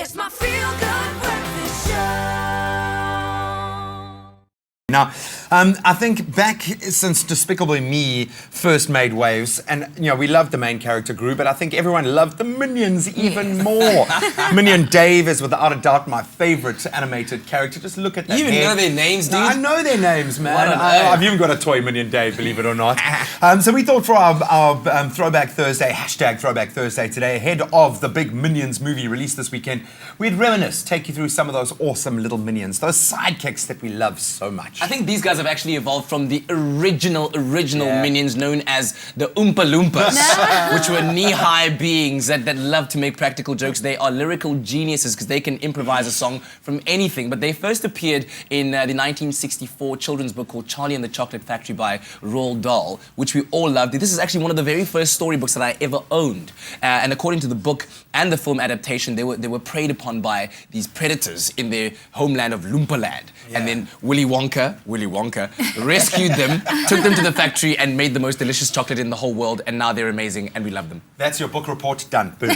It's my feel-good breakfast show. Now, I think back since Despicable Me first made waves, and we loved the main character Gru, but I think everyone loved the Minions even more. Minion Dave is without a doubt my favorite animated character. Just look at that. You even know their names, dude? I know their names, man. What on I've earth? even got a toy Minion Dave, believe it or not. So we thought for our Throwback Thursday, hashtag Throwback Thursday today, ahead of the big Minions movie release this weekend, we'd reminisce, take you through some of those awesome little Minions, those sidekicks that we love so much. I think these guys have actually evolved from the original Yeah. Minions known as the Oompa Loompas, which were knee-high beings that love to make practical jokes. They are lyrical geniuses because they can improvise a song from anything. But they first appeared in the 1964 children's book called Charlie and the Chocolate Factory by Roald Dahl, which we all loved. This is actually one of the very first storybooks that I ever owned. And according to the book and the film adaptation, they were preyed upon by these predators in their homeland of Loompa Land. Yeah. And then Willy Wonka rescued them, took them to the factory and made the most delicious chocolate in the whole world, and now they're amazing and we love them. That's your book report done. Boom. A+.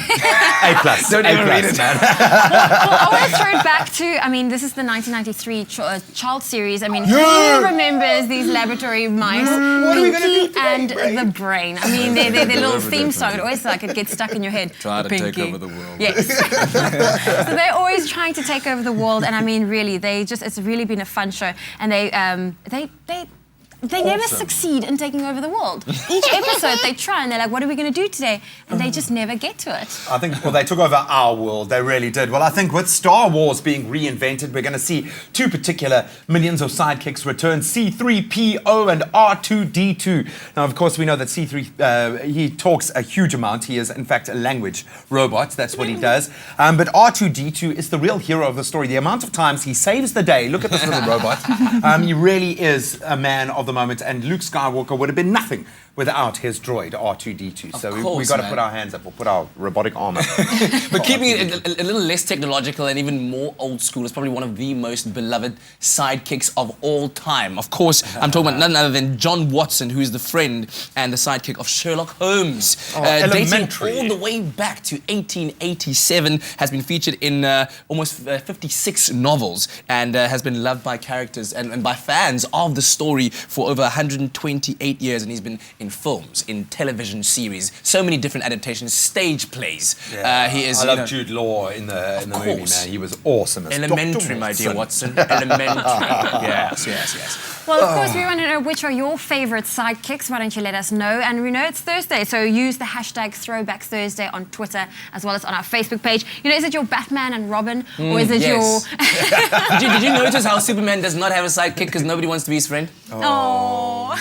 Don't ever read it, man. Well, I want to throw it back to, this is the 1993 child series. Who remembers these laboratory mice, What are we gonna do Pinky today, and Brain? the Brain? Their little theme song, it always it gets stuck in your head. Try to take Pinky. over the world. Yes. So they're always trying to take over the world, and really, it's really been a fun show, and they never succeed in taking over the world. Each episode they try and they're like, what are we going to do today? And they just never get to it. I think, they took over our world. They really did. Well, I think with Star Wars being reinvented, we're going to see two particular Minions or sidekicks return, C-3PO and R2-D2. Now, of course, we know that C-3, he talks a huge amount. He is, in fact, a language robot. That's what he does. But R2-D2 is the real hero of the story. The amount of times he saves the day. Look at this little robot. He really is a man of the moment, and Luke Skywalker would have been nothing without his droid R2-D2. So we got to put our hands up, or put our robotic arm up. But keeping it a little less technological and even more old school is probably one of the most beloved sidekicks of all time. Of course, I'm talking about none other than John Watson, who is the friend and the sidekick of Sherlock Holmes. Dating elementary. all the way back to 1887, has been featured in almost 56 novels, and has been loved by characters and by fans of the story for over 128 years, and he's been in films, in television series, so many different adaptations, stage plays. He is. I love Jude Law in the movie, man. He was awesome. As Elementary, Dr. my dear Watson. Watson. Elementary. Yes. Well, of course, we want to know which are your favorite sidekicks. Why don't you let us know? And we know it's Thursday, so use the hashtag Throwback Thursday on Twitter as well as on our Facebook page. Is it your Batman and Robin, or is it yes. your? Did you notice how Superman does not have a sidekick because nobody wants to be his friend? Oh.